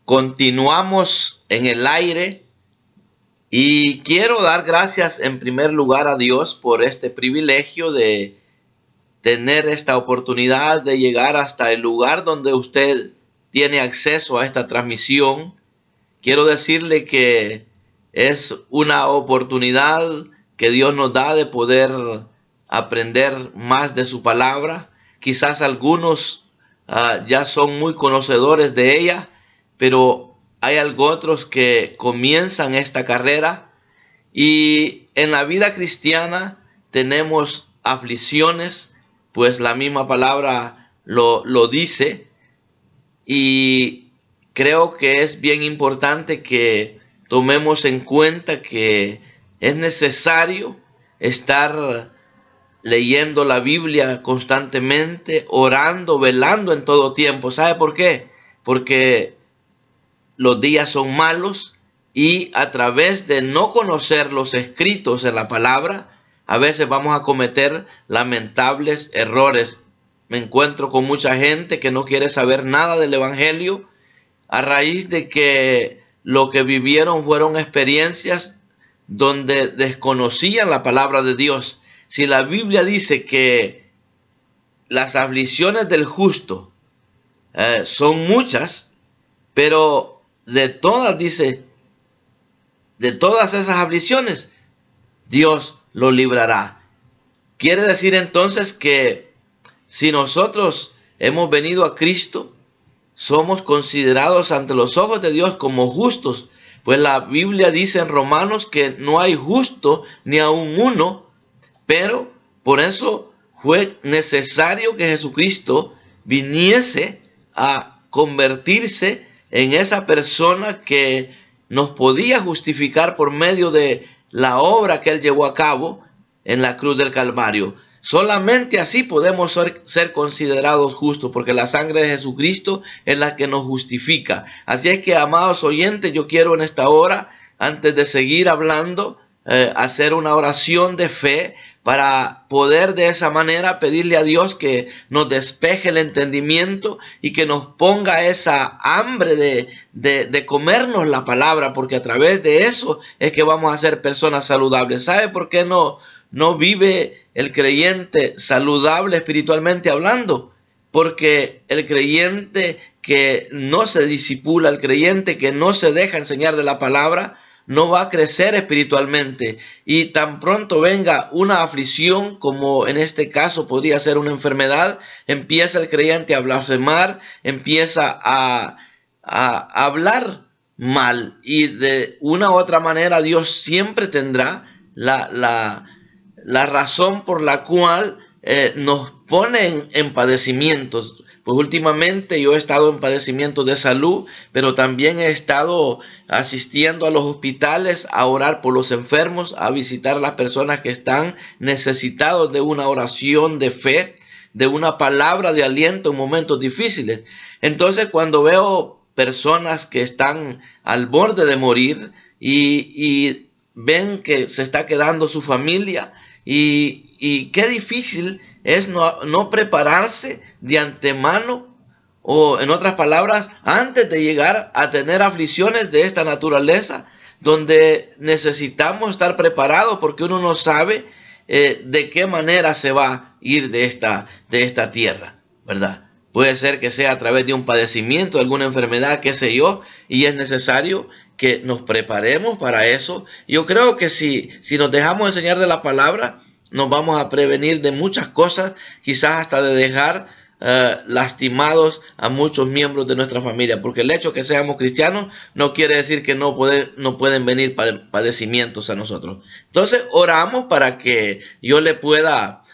Continuamos en el aire y quiero dar gracias en primer lugar a Dios por este privilegio de tener esta oportunidad de llegar hasta el lugar donde usted tiene acceso a esta transmisión. Quiero decirle que es una oportunidad que Dios nos da de poder aprender más de su palabra. Quizás algunos ya son muy conocedores de ella, pero hay otros que comienzan esta carrera, y en la vida cristiana tenemos aflicciones, pues la misma palabra lo dice, y creo que es bien importante que tomemos en cuenta que es necesario estar leyendo la Biblia constantemente, orando, velando en todo tiempo. ¿Sabe por qué? Porque los días son malos y a través de no conocer los escritos en la palabra, a veces vamos a cometer lamentables errores. Me encuentro con mucha gente que no quiere saber nada del Evangelio a raíz de que lo que vivieron fueron experiencias donde desconocían la palabra de Dios. Si la Biblia dice que las aflicciones del justo son muchas, pero de todas, dice, de todas esas aflicciones, Dios lo librará. Quiere decir entonces que si nosotros hemos venido a Cristo, somos considerados ante los ojos de Dios como justos. Pues la Biblia dice en Romanos que no hay justo ni aun uno, pero por eso fue necesario que Jesucristo viniese a convertirse en esa persona que nos podía justificar por medio de la obra que Él llevó a cabo en la cruz del Calvario. Solamente así podemos ser considerados justos, porque la sangre de Jesucristo es la que nos justifica. Así es que, amados oyentes, yo quiero en esta hora, antes de seguir hablando, hacer una oración de fe para poder de esa manera pedirle a Dios que nos despeje el entendimiento y que nos ponga esa hambre de comernos la palabra, porque a través de eso es que vamos a ser personas saludables. ¿Sabe por qué no vive el creyente saludable espiritualmente hablando? Porque el creyente que no se disipula, el creyente que no se deja enseñar de la palabra, no va a crecer espiritualmente, y tan pronto venga una aflicción, como en este caso podría ser una enfermedad, empieza el creyente a blasfemar, empieza a hablar mal, y de una u otra manera Dios siempre tendrá la razón por la cual nos pone en padecimientos. Pues últimamente yo he estado en padecimientos de salud, pero también he estado asistiendo a los hospitales a orar por los enfermos, a visitar a las personas que están necesitados de una oración de fe, de una palabra de aliento en momentos difíciles. Entonces, cuando veo personas que están al borde de morir y ven que se está quedando su familia, y qué difícil es no prepararse de antemano, o en otras palabras, antes de llegar a tener aflicciones de esta naturaleza, donde necesitamos estar preparados, porque uno no sabe de qué manera se va a ir de esta tierra, ¿verdad? Puede ser que sea a través de un padecimiento, alguna enfermedad, qué sé yo, y es necesario que nos preparemos para eso. Yo creo que si nos dejamos enseñar de la palabra, nos vamos a prevenir de muchas cosas, quizás hasta de dejar lastimados a muchos miembros de nuestra familia, porque el hecho que seamos cristianos no quiere decir que no pueden venir padecimientos a nosotros. Entonces oramos para que yo le pueda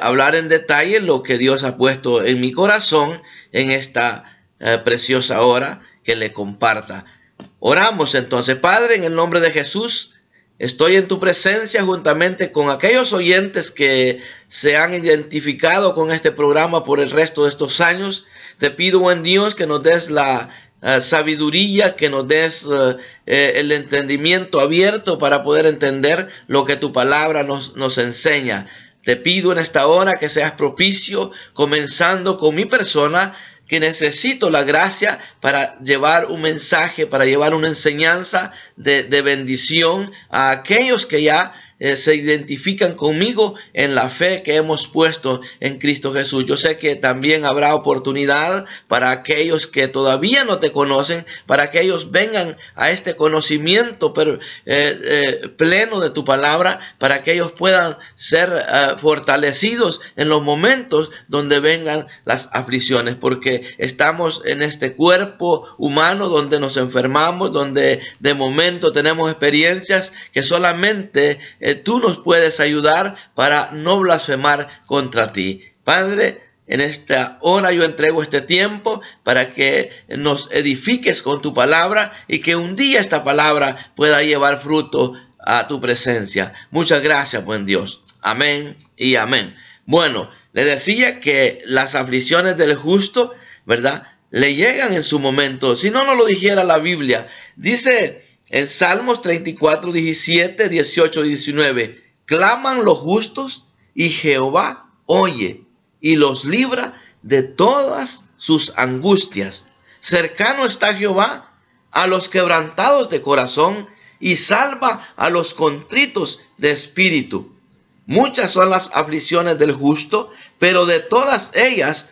hablar en detalle lo que Dios ha puesto en mi corazón en esta preciosa hora que le comparta. Oramos entonces. Padre, en el nombre de Jesús, estoy en tu presencia juntamente con aquellos oyentes que se han identificado con este programa por el resto de estos años. Te pido, buen Dios, que nos des la sabiduría, que nos des el entendimiento abierto para poder entender lo que tu palabra nos enseña. Te pido en esta hora que seas propicio, comenzando con mi persona, que necesito la gracia para llevar un mensaje, para llevar una enseñanza de bendición a aquellos que ya se identifican conmigo en la fe que hemos puesto en Cristo Jesús. Yo sé que también habrá oportunidad para aquellos que todavía no te conocen, para que ellos vengan a este conocimiento pleno de tu palabra, para que ellos puedan ser fortalecidos en los momentos donde vengan las aflicciones, porque estamos en este cuerpo humano donde nos enfermamos, donde de momento tenemos experiencias que solamente tú nos puedes ayudar para no blasfemar contra ti. Padre, en esta hora yo entrego este tiempo para que nos edifiques con tu palabra y que un día esta palabra pueda llevar fruto a tu presencia. Muchas gracias, buen Dios. Amén y amén. Bueno, le decía que las aflicciones del justo, ¿verdad?, le llegan en su momento. Si no, no lo dijera la Biblia. Dice en Salmos 34, 17, 18 y 19, claman los justos y Jehová oye y los libra de todas sus angustias. Cercano está Jehová a los quebrantados de corazón y salva a los contritos de espíritu. Muchas son las aflicciones del justo, pero de todas ellas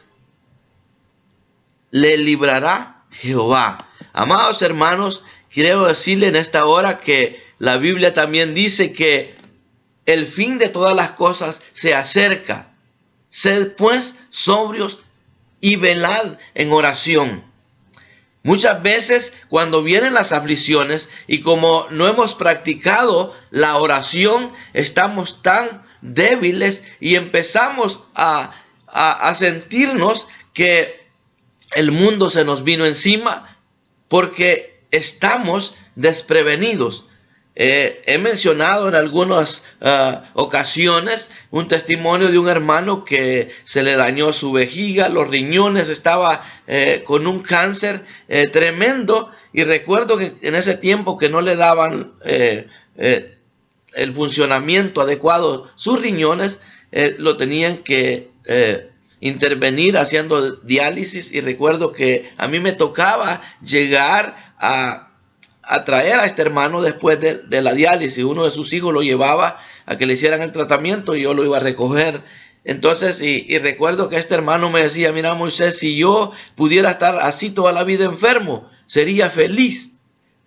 le librará Jehová. Amados hermanos, quiero decirle en esta hora que la Biblia también dice que el fin de todas las cosas se acerca. Sed pues sobrios y velad en oración. Muchas veces cuando vienen las aflicciones y como no hemos practicado la oración, estamos tan débiles y empezamos a sentirnos que el mundo se nos vino encima porque estamos desprevenidos. He mencionado en algunas ocasiones un testimonio de un hermano que se le dañó su vejiga, los riñones, estaba con un cáncer tremendo, y recuerdo que en ese tiempo que no le daban el funcionamiento adecuado sus riñones, lo tenían que intervenir haciendo diálisis, y recuerdo que a mí me tocaba llegar a traer a este hermano después de la diálisis. Uno de sus hijos lo llevaba a que le hicieran el tratamiento y yo lo iba a recoger. Entonces, y recuerdo que este hermano me decía, mira Moisés, si yo pudiera estar así toda la vida enfermo, sería feliz.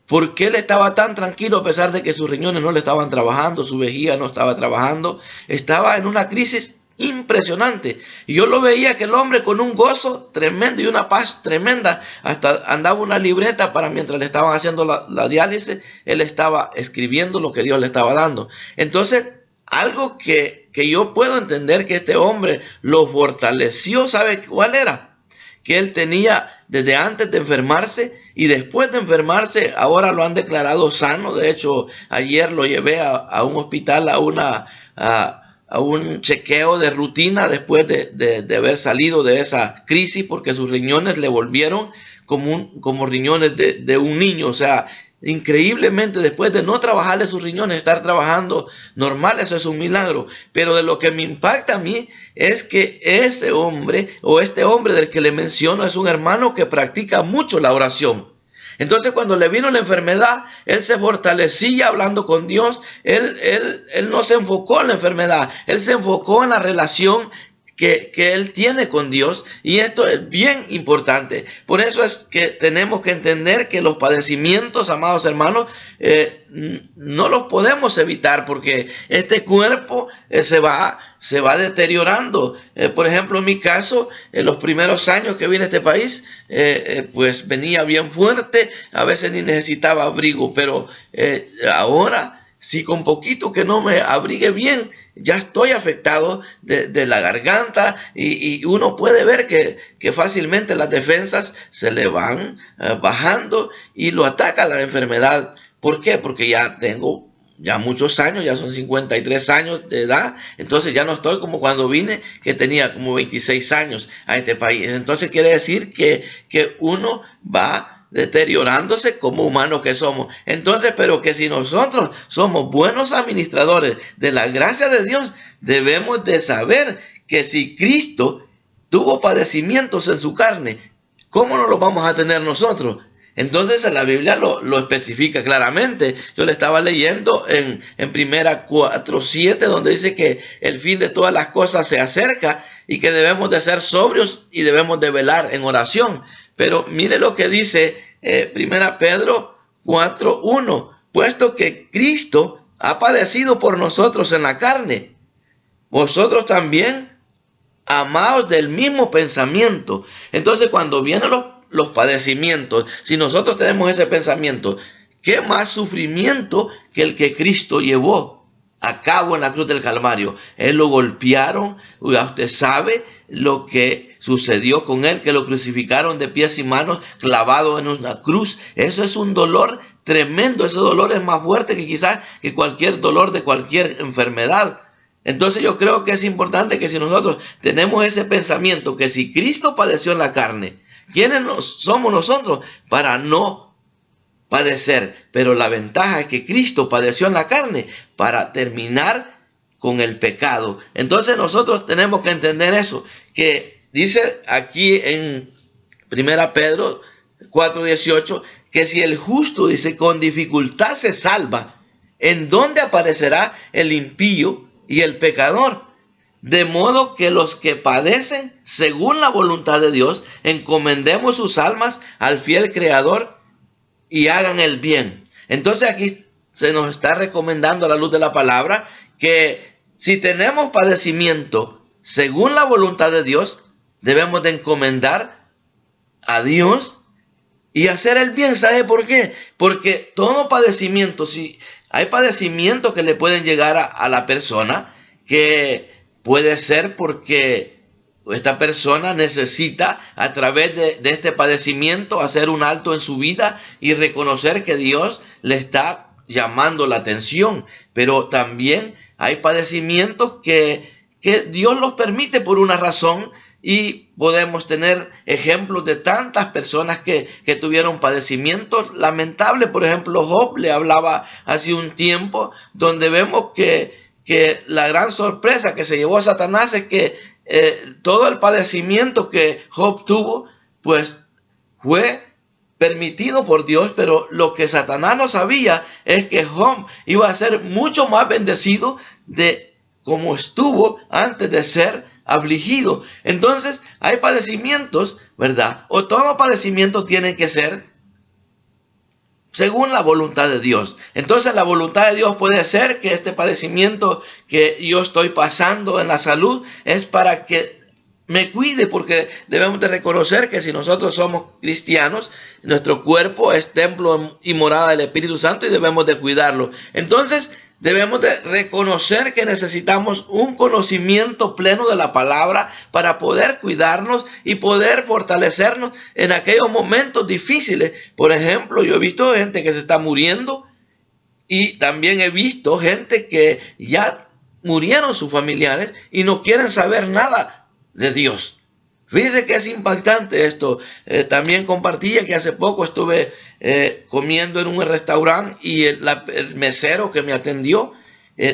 Porque él estaba tan tranquilo a pesar de que sus riñones no le estaban trabajando, su vejiga no estaba trabajando, estaba en una crisis impresionante. Y yo lo veía que el hombre con un gozo tremendo y una paz tremenda, hasta andaba una libreta para mientras le estaban haciendo la diálisis, él estaba escribiendo lo que Dios le estaba dando. Entonces, algo que yo puedo entender que este hombre lo fortaleció, ¿sabe cuál era? Que él tenía desde antes de enfermarse y después de enfermarse, ahora lo han declarado sano. De hecho, ayer lo llevé a un hospital, a un chequeo de rutina después de haber salido de esa crisis, porque sus riñones le volvieron como riñones de un niño. O sea, increíblemente, después de no trabajarle sus riñones, estar trabajando normal, eso es un milagro. Pero de lo que me impacta a mí es que ese hombre, o este hombre del que le menciono, es un hermano que practica mucho la oración. Entonces, cuando le vino la enfermedad, él se fortalecía hablando con Dios. Él no se enfocó en la enfermedad, él se enfocó en la relación que él tiene con Dios, y esto es bien importante. Por eso es que tenemos que entender que los padecimientos, amados hermanos, no los podemos evitar, porque este cuerpo se va deteriorando. Por ejemplo, en mi caso, en los primeros años que vine a este país, pues venía bien fuerte, a veces ni necesitaba abrigo, pero ahora, si con poquito que no me abrigue bien, ya estoy afectado de la garganta, y uno puede ver que fácilmente las defensas se le van bajando y lo ataca la enfermedad. ¿Por qué? Porque ya tengo muchos años, ya son 53 años de edad, entonces ya no estoy como cuando vine, que tenía como 26 años a este país. Entonces quiere decir que uno va deteriorándose como humanos que somos. Entonces, pero que si nosotros somos buenos administradores de la gracia de Dios, debemos de saber que si Cristo tuvo padecimientos en su carne, ¿cómo no los vamos a tener nosotros? Entonces la Biblia lo especifica claramente. Yo le estaba leyendo en 1 4:7, donde dice que el fin de todas las cosas se acerca y que debemos de ser sobrios y debemos de velar en oración. Pero mire lo que dice 1 Pedro 4:1, puesto que Cristo ha padecido por nosotros en la carne, vosotros también amaos del mismo pensamiento. Entonces cuando vienen los padecimientos, si nosotros tenemos ese pensamiento, ¿qué más sufrimiento que el que Cristo llevó a cabo en la cruz del Calvario? Él lo golpearon, ya usted sabe lo que sucedió con él, que lo crucificaron de pies y manos, clavado en una cruz. Eso es un dolor tremendo, ese dolor es más fuerte que quizás que cualquier dolor de cualquier enfermedad. Entonces yo creo que es importante que si nosotros tenemos ese pensamiento, que si Cristo padeció en la carne, ¿quiénes somos nosotros para no padecer? Pero la ventaja es que Cristo padeció en la carne para terminar con el pecado. Entonces nosotros tenemos que entender eso, que dice aquí en 1 Pedro 4:18, que si el justo, dice, con dificultad se salva, ¿en dónde aparecerá el impío y el pecador? De modo que los que padecen según la voluntad de Dios, encomendemos sus almas al fiel Creador y hagan el bien. Entonces aquí se nos está recomendando a la luz de la palabra que si tenemos padecimiento según la voluntad de Dios, debemos de encomendar a Dios y hacer el bien. ¿Sabe por qué? Porque todo padecimiento, si hay padecimientos que le pueden llegar a la persona, que puede ser porque esta persona necesita a través de este padecimiento hacer un alto en su vida y reconocer que Dios le está llamando la atención. Pero también hay padecimientos que Dios los permite por una razón, y podemos tener ejemplos de tantas personas que tuvieron padecimientos lamentables. Por ejemplo, Job le hablaba hace un tiempo, donde vemos que la gran sorpresa que se llevó a Satanás es que todo el padecimiento que Job tuvo, pues fue permitido por Dios, pero lo que Satanás no sabía es que Job iba a ser mucho más bendecido de como estuvo antes de ser afligido. Entonces hay padecimientos, ¿verdad? O todo padecimiento tiene que ser según la voluntad de Dios. Entonces la voluntad de Dios puede ser que este padecimiento que yo estoy pasando en la salud es para que me cuide, porque debemos de reconocer que si nosotros somos cristianos, nuestro cuerpo es templo y morada del Espíritu Santo y debemos de cuidarlo. Entonces debemos de reconocer que necesitamos un conocimiento pleno de la palabra para poder cuidarnos y poder fortalecernos en aquellos momentos difíciles. Por ejemplo, yo he visto gente que se está muriendo y también he visto gente que ya murieron sus familiares y no quieren saber nada de Dios. Fíjense que es impactante esto. También compartía que hace poco estuve comiendo en un restaurante y el mesero que me atendió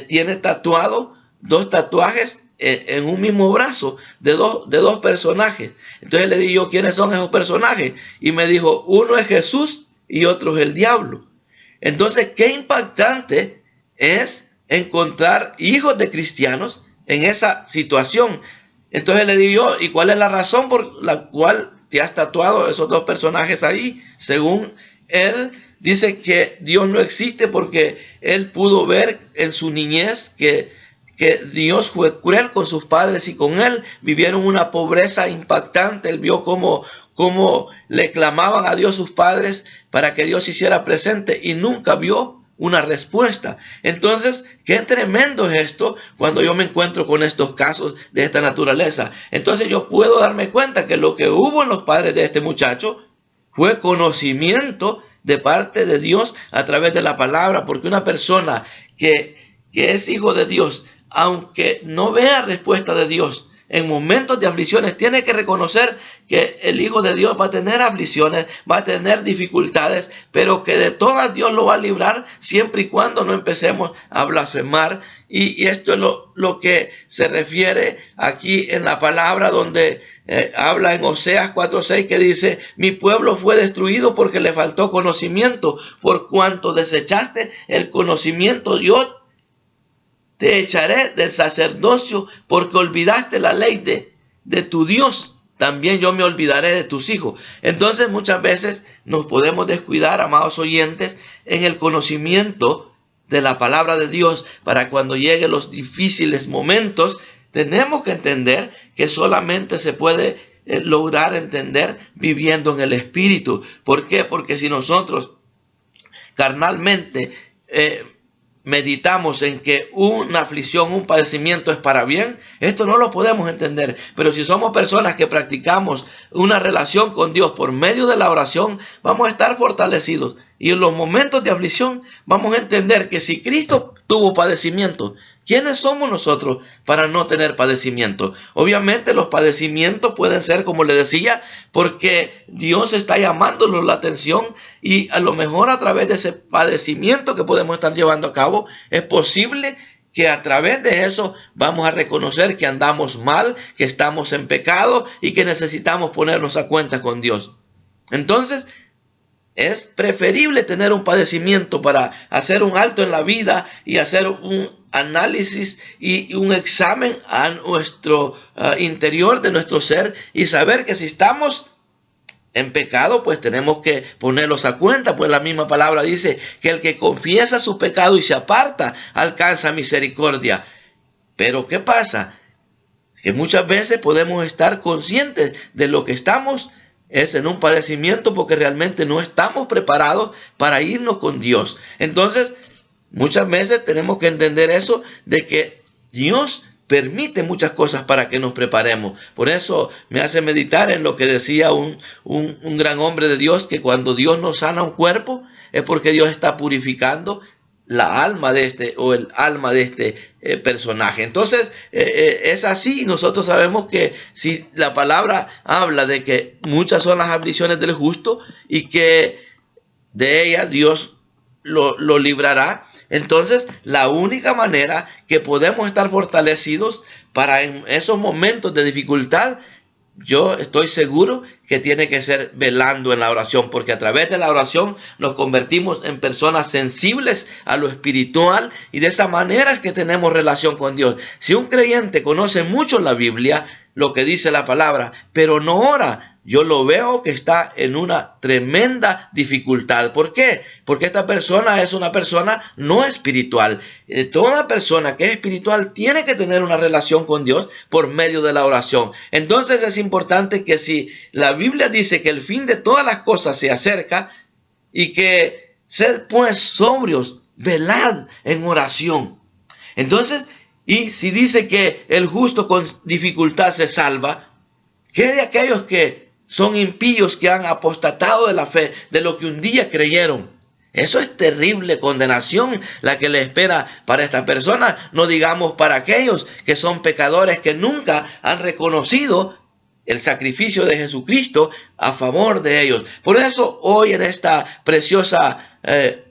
tiene tatuado 2 tatuajes en un mismo brazo de dos personajes. Entonces le dije yo, ¿quiénes son esos personajes? Y me dijo, uno es Jesús y otro es el diablo. Entonces, qué impactante es encontrar hijos de cristianos en esa situación. Entonces le digo yo, ¿y cuál es la razón por la cual te has tatuado esos 2 personajes ahí? Según él, dice que Dios no existe porque él pudo ver en su niñez que Dios fue cruel con sus padres y con él vivieron una pobreza impactante. Él vio cómo le clamaban a Dios sus padres para que Dios se hiciera presente y nunca vio una respuesta. Entonces, qué tremendo es esto cuando yo me encuentro con estos casos de esta naturaleza. Entonces yo puedo darme cuenta que lo que hubo en los padres de este muchacho fue conocimiento de parte de Dios a través de la palabra, porque una persona que es hijo de Dios, aunque no vea respuesta de Dios, en momentos de aflicciones, tiene que reconocer que el Hijo de Dios va a tener aflicciones, va a tener dificultades, pero que de todas Dios lo va a librar siempre y cuando no empecemos a blasfemar. Y esto es lo que se refiere aquí en la palabra donde habla en Oseas 4:6 que dice: mi pueblo fue destruido porque le faltó conocimiento, por cuanto desechaste el conocimiento, yo te echaré del sacerdocio, porque olvidaste la ley de tu Dios. También yo me olvidaré de tus hijos. Entonces muchas veces nos podemos descuidar, amados oyentes, en el conocimiento de la palabra de Dios. Para cuando lleguen los difíciles momentos, tenemos que entender que solamente se puede lograr entender viviendo en el Espíritu. ¿Por qué? Porque si nosotros carnalmente meditamos en que una aflicción, un padecimiento es para bien, esto no lo podemos entender. Pero si somos personas que practicamos una relación con Dios por medio de la oración, vamos a estar fortalecidos. Y en los momentos de aflicción vamos a entender que si Cristo tuvo padecimiento, ¿quiénes somos nosotros para no tener padecimiento? Obviamente los padecimientos pueden ser, como le decía, porque Dios está llamándonos la atención, y a lo mejor a través de ese padecimiento que podemos estar llevando a cabo, es posible que a través de eso vamos a reconocer que andamos mal, que estamos en pecado y que necesitamos ponernos a cuenta con Dios. Entonces, es preferible tener un padecimiento para hacer un alto en la vida y hacer un análisis y un examen a nuestro interior de nuestro ser, y saber que si estamos en pecado, pues tenemos que ponerlos a cuenta, pues la misma palabra dice que el que confiesa su pecado y se aparta alcanza misericordia. Pero ¿qué pasa? Que muchas veces podemos estar conscientes de lo que estamos es en un padecimiento porque realmente no estamos preparados para irnos con Dios. Entonces, muchas veces tenemos que entender eso, de que Dios permite muchas cosas para que nos preparemos. Por eso me hace meditar en lo que decía un gran hombre de Dios, que cuando Dios nos sana un cuerpo es porque Dios está purificando la alma de este, o el alma de este personaje. Entonces es así. Nosotros sabemos que si la palabra habla de que muchas son las aflicciones del justo y que de ellas Dios lo librará, entonces la única manera que podemos estar fortalecidos para en esos momentos de dificultad, yo estoy seguro que tiene que ser velando en la oración, porque a través de la oración nos convertimos en personas sensibles a lo espiritual, y de esa manera es que tenemos relación con Dios. Si un creyente conoce mucho la Biblia, lo que dice la palabra, pero no ora, yo lo veo que está en una tremenda dificultad. ¿Por qué? Porque esta persona es una persona no espiritual. Toda persona que es espiritual tiene que tener una relación con Dios por medio de la oración. Entonces es importante que si la Biblia dice que el fin de todas las cosas se acerca, y que sed pues sobrios, velad en oración. Entonces, y si dice que el justo con dificultad se salva, ¿qué de aquellos que son impíos, que han apostatado de la fe, de lo que un día creyeron? Eso es terrible condenación la que le espera para esta persona. No digamos para aquellos que son pecadores, que nunca han reconocido el sacrificio de Jesucristo a favor de ellos. Por eso hoy en esta preciosa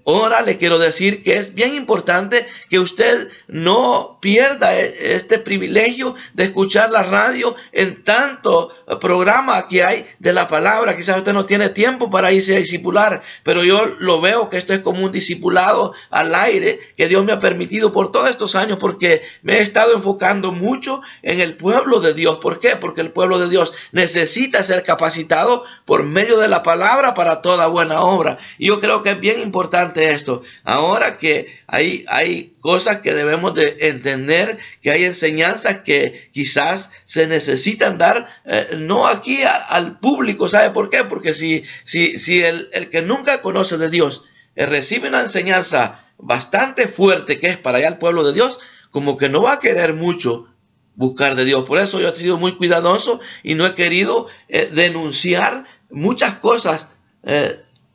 hora le quiero decir que es bien importante que usted no pierda este privilegio de escuchar la radio en tanto programa que hay de la palabra. Quizás usted no tiene tiempo para irse a discipular, pero yo lo veo que esto es como un discipulado al aire que Dios me ha permitido por todos estos años, porque me he estado enfocando mucho en el pueblo de Dios. ¿Por qué? Porque el pueblo de Dios necesita ser capacitado por medio de la palabra para toda buena obra. Y yo creo que es bien importante esto. Ahora que hay cosas que debemos de entender, que hay enseñanzas que quizás se necesitan dar, no aquí al público. ¿Sabe por qué? Porque si el que nunca conoce de Dios recibe una enseñanza bastante fuerte que es para allá el pueblo de Dios, como que no va a querer mucho buscar de Dios. Por eso yo he sido muy cuidadoso y no he querido denunciar muchas cosas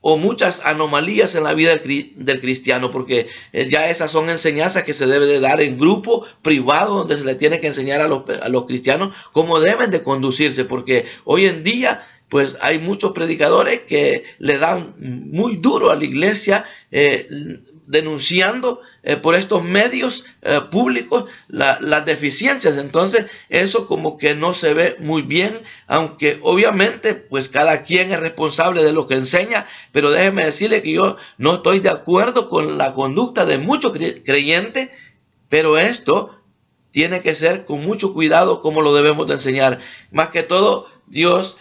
o muchas anomalías en la vida del cristiano, porque ya esas son enseñanzas que se debe de dar en grupo privado, donde se le tiene que enseñar a los cristianos cómo deben de conducirse, porque hoy en día pues hay muchos predicadores que le dan muy duro a la iglesia, denunciando por estos medios públicos las deficiencias. Entonces eso como que no se ve muy bien, aunque obviamente pues cada quien es responsable de lo que enseña, pero déjeme decirle que yo no estoy de acuerdo con la conducta de muchos creyentes, pero esto tiene que ser con mucho cuidado como lo debemos de enseñar. Más que todo, Dios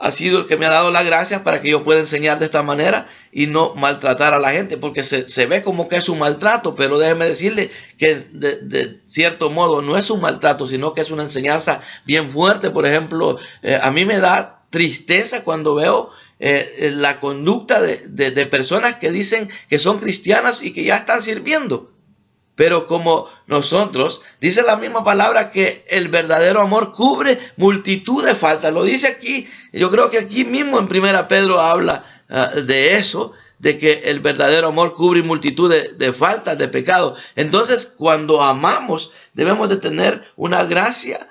ha sido el que me ha dado la gracia para que yo pueda enseñar de esta manera y no maltratar a la gente, porque se ve como que es un maltrato, pero déjeme decirle que de cierto modo no es un maltrato, sino que es una enseñanza bien fuerte. Por ejemplo, a mí me da tristeza cuando veo la conducta de personas que dicen que son cristianas y que ya están sirviendo. Pero como nosotros, dice la misma palabra que el verdadero amor cubre multitud de faltas. Lo dice aquí, yo creo que aquí mismo en 1 Pedro habla de eso, de que el verdadero amor cubre multitud de faltas, de pecados. Entonces, cuando amamos, debemos de tener una gracia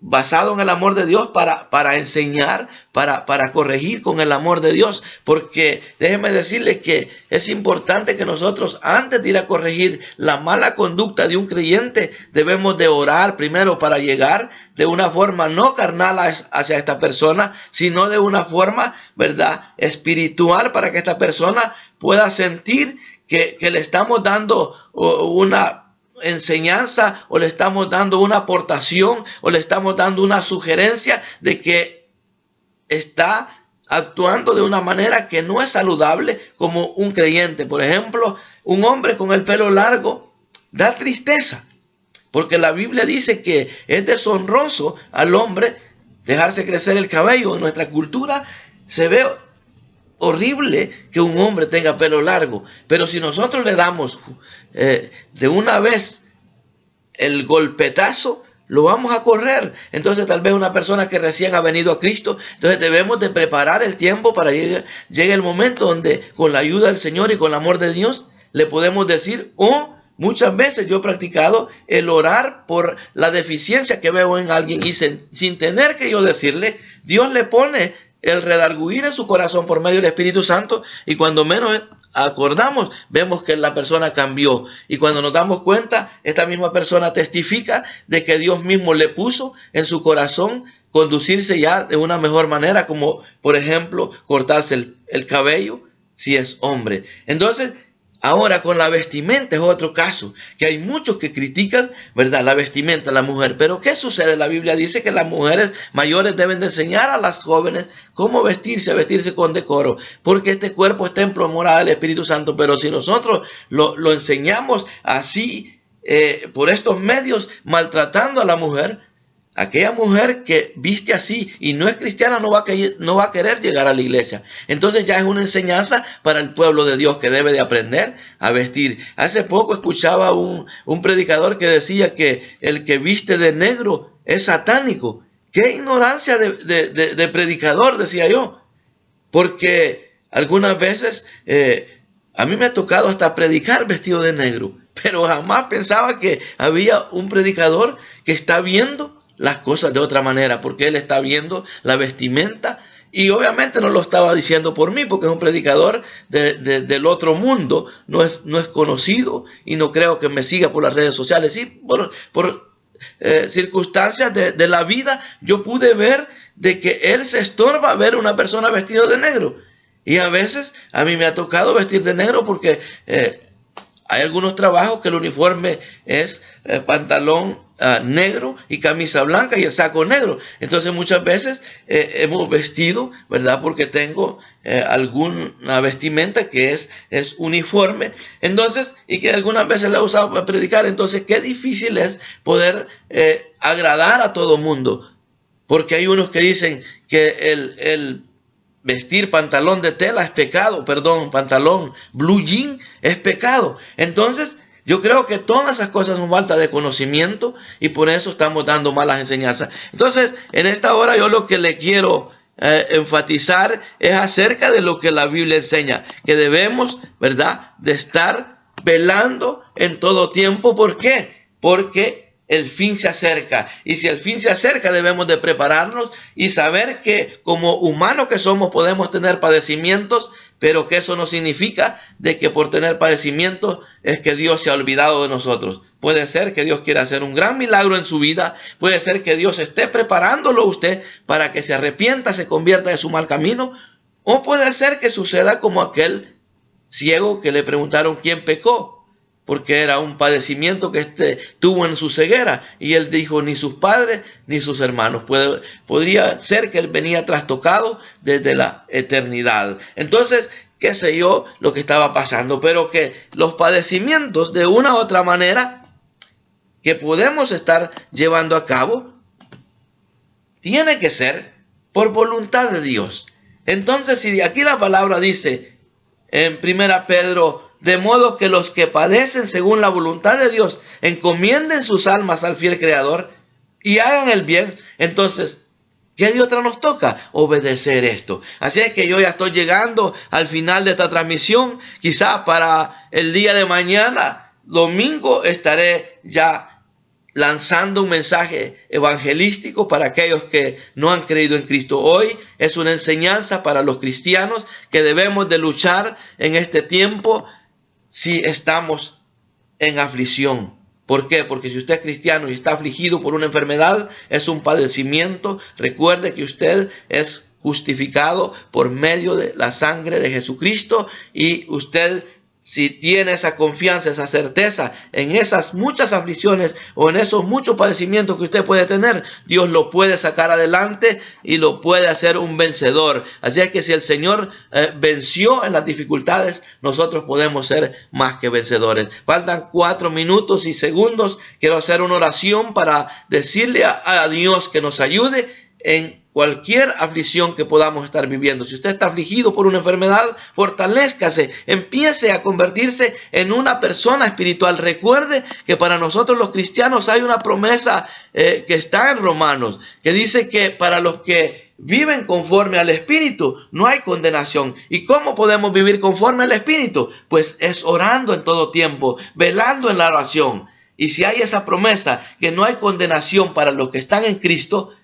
basado en el amor de Dios para enseñar, para corregir con el amor de Dios. Porque déjeme decirle que es importante que nosotros, antes de ir a corregir la mala conducta de un creyente, debemos de orar primero para llegar de una forma no carnal hacia esta persona, sino de una forma, ¿verdad?, espiritual, para que esta persona pueda sentir que le estamos dando una enseñanza, o le estamos dando una aportación, o le estamos dando una sugerencia de que está actuando de una manera que no es saludable como un creyente. Por ejemplo, un hombre con el pelo largo da tristeza, porque la Biblia dice que es deshonroso al hombre dejarse crecer el cabello. En nuestra cultura se ve horrible que un hombre tenga pelo largo, pero si nosotros le damos de una vez el golpetazo, lo vamos a correr. Entonces tal vez una persona que recién ha venido a Cristo, entonces debemos de preparar el tiempo para que llegue el momento donde con la ayuda del Señor y con el amor de Dios le podemos decir, muchas veces yo he practicado el orar por la deficiencia que veo en alguien, y sin tener que yo decirle, Dios le pone el redarguir en su corazón por medio del Espíritu Santo, y cuando menos acordamos, vemos que la persona cambió. Y cuando nos damos cuenta, esta misma persona testifica de que Dios mismo le puso en su corazón conducirse ya de una mejor manera, como por ejemplo cortarse el cabello si es hombre. Entonces, ahora con la vestimenta es otro caso, que hay muchos que critican, ¿verdad?, la vestimenta de la mujer. Pero ¿qué sucede? La Biblia dice que las mujeres mayores deben de enseñar a las jóvenes cómo vestirse con decoro, porque este cuerpo es templo morada del Espíritu Santo. Pero si nosotros lo enseñamos así, por estos medios, maltratando a la mujer, aquella mujer que viste así y no es cristiana no va a querer llegar a la iglesia. Entonces ya es una enseñanza para el pueblo de Dios, que debe de aprender a vestir. Hace poco escuchaba un predicador que decía que el que viste de negro es satánico. ¡Qué ignorancia de predicador!, decía yo. Porque algunas veces a mí me ha tocado hasta predicar vestido de negro, pero jamás pensaba que había un predicador que está viendo las cosas de otra manera, porque él está viendo la vestimenta, y obviamente no lo estaba diciendo por mí, porque es un predicador del otro mundo, no es conocido, y no creo que me siga por las redes sociales. Sí, por circunstancias de la vida, yo pude ver de que él se estorba ver una persona vestida de negro, y a veces a mí me ha tocado vestir de negro, porque hay algunos trabajos que el uniforme es pantalón negro y camisa blanca y el saco negro. Entonces muchas veces hemos vestido, ¿verdad?, porque tengo alguna vestimenta que es uniforme. Entonces, y que algunas veces la he usado para predicar. Entonces, qué difícil es poder agradar a todo mundo. Porque hay unos que dicen que el vestir pantalón de tela es pecado, pantalón blue jean es pecado. Entonces, yo creo que todas esas cosas son falta de conocimiento, y por eso estamos dando malas enseñanzas. Entonces, en esta hora yo lo que le quiero enfatizar es acerca de lo que la Biblia enseña, que debemos, ¿verdad?, de estar velando en todo tiempo. ¿Por qué? Porque el fin se acerca, y si el fin se acerca debemos de prepararnos y saber que como humanos que somos podemos tener padecimientos, pero que eso no significa de que por tener padecimientos es que Dios se ha olvidado de nosotros. Puede ser que Dios quiera hacer un gran milagro en su vida, puede ser que Dios esté preparándolo a usted para que se arrepienta, se convierta de su mal camino, o puede ser que suceda como aquel ciego que le preguntaron quién pecó, porque era un padecimiento que tuvo en su ceguera, y él dijo ni sus padres ni sus hermanos. Podría ser que él venía trastocado desde la eternidad. Entonces, qué sé yo lo que estaba pasando, pero que los padecimientos de una u otra manera que podemos estar llevando a cabo tiene que ser por voluntad de Dios. Entonces, si aquí la palabra dice en 1 Pedro, de modo que los que padecen según la voluntad de Dios encomienden sus almas al fiel Creador y hagan el bien, entonces, ¿qué de otra nos toca? Obedecer esto. Así es que yo ya estoy llegando al final de esta transmisión. Quizá para el día de mañana, domingo, estaré ya lanzando un mensaje evangelístico para aquellos que no han creído en Cristo. Hoy es una enseñanza para los cristianos que debemos de luchar en este tiempo si estamos en aflicción. ¿Por qué? Porque si usted es cristiano y está afligido por una enfermedad, es un padecimiento. Recuerde que usted es justificado por medio de la sangre de Jesucristo, y usted, si tiene esa confianza, esa certeza en esas muchas aflicciones o en esos muchos padecimientos que usted puede tener, Dios lo puede sacar adelante y lo puede hacer un vencedor. Así es que si el Señor venció en las dificultades, nosotros podemos ser más que vencedores. Faltan 4 minutos y segundos. Quiero hacer una oración para decirle a Dios que nos ayude en cualquier aflicción que podamos estar viviendo. Si usted está afligido por una enfermedad, fortalézcase, empiece a convertirse en una persona espiritual. Recuerde que para nosotros los cristianos hay una promesa que está en Romanos, que dice que para los que viven conforme al Espíritu no hay condenación. ¿Y cómo podemos vivir conforme al Espíritu? Pues es orando en todo tiempo, velando en la oración. Y si hay esa promesa que no hay condenación para los que están en Cristo,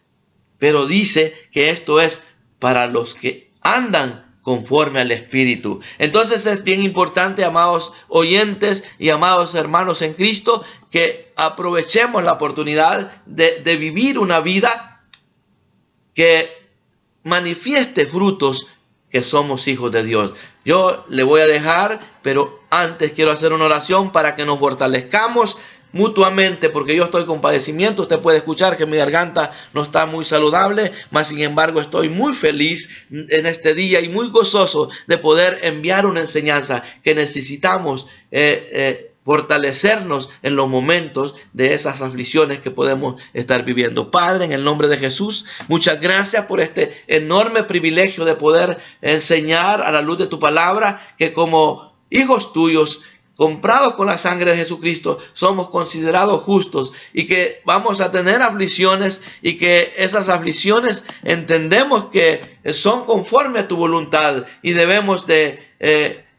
pero dice que esto es para los que andan conforme al Espíritu. Entonces es bien importante, amados oyentes y amados hermanos en Cristo, que aprovechemos la oportunidad de vivir una vida que manifieste frutos que somos hijos de Dios. Yo le voy a dejar, pero antes quiero hacer una oración para que nos fortalezcamos mutuamente, porque yo estoy con padecimiento. Usted puede escuchar que mi garganta no está muy saludable, mas sin embargo estoy muy feliz en este día y muy gozoso de poder enviar una enseñanza que necesitamos fortalecernos en los momentos de esas aflicciones que podemos estar viviendo. Padre, en el nombre de Jesús, muchas gracias por este enorme privilegio de poder enseñar a la luz de tu palabra, que como hijos tuyos, comprados con la sangre de Jesucristo, somos considerados justos, y que vamos a tener aflicciones, y que esas aflicciones entendemos que son conforme a tu voluntad, y debemos de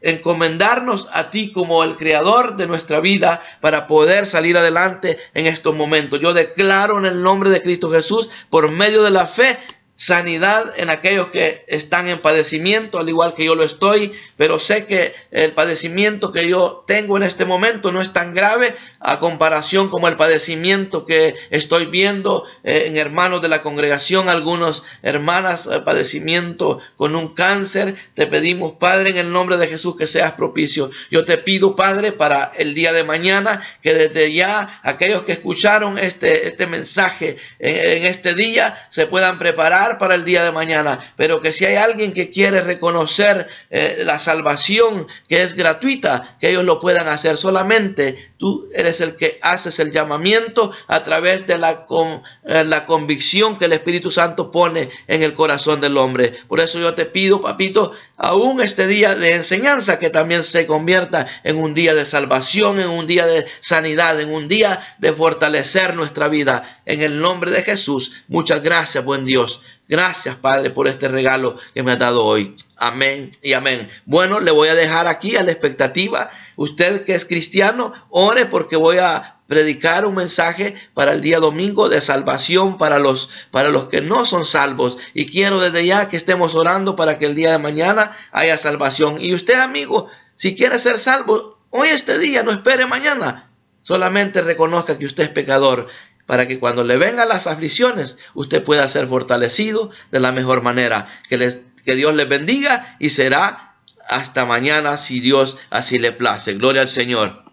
encomendarnos a ti como el creador de nuestra vida para poder salir adelante en estos momentos. Yo declaro en el nombre de Cristo Jesús, por medio de la fe, sanidad en aquellos que están en padecimiento, al igual que yo lo estoy, pero sé que el padecimiento que yo tengo en este momento no es tan grave a comparación como el padecimiento que estoy viendo en hermanos de la congregación, algunas hermanas, padecimiento con un cáncer. Te pedimos, Padre, en el nombre de Jesús, que seas propicio. Yo te pido, Padre, para el día de mañana, que desde ya aquellos que escucharon este mensaje en este día se puedan preparar para el día de mañana, pero que si hay alguien que quiere reconocer la salvación, que es gratuita, que ellos lo puedan hacer. Solamente tú eres el que haces el llamamiento a través de la convicción que el Espíritu Santo pone en el corazón del hombre. Por eso yo te pido, papito, aún este día de enseñanza, que también se convierta en un día de salvación, en un día de sanidad, en un día de fortalecer nuestra vida. En el nombre de Jesús, muchas gracias, buen Dios. Gracias, Padre, por este regalo que me has dado hoy. Amén y amén. Bueno, le voy a dejar aquí a la expectativa. Usted que es cristiano, ore porque voy a predicar un mensaje para el día domingo de salvación para los que no son salvos. Y quiero desde ya que estemos orando para que el día de mañana haya salvación. Y usted, amigo, si quiere ser salvo, hoy este día, no espere mañana. Solamente reconozca que usted es pecador, para que cuando le vengan las aflicciones, usted pueda ser fortalecido de la mejor manera. Que Dios les bendiga y será hasta mañana si Dios así le place. Gloria al Señor.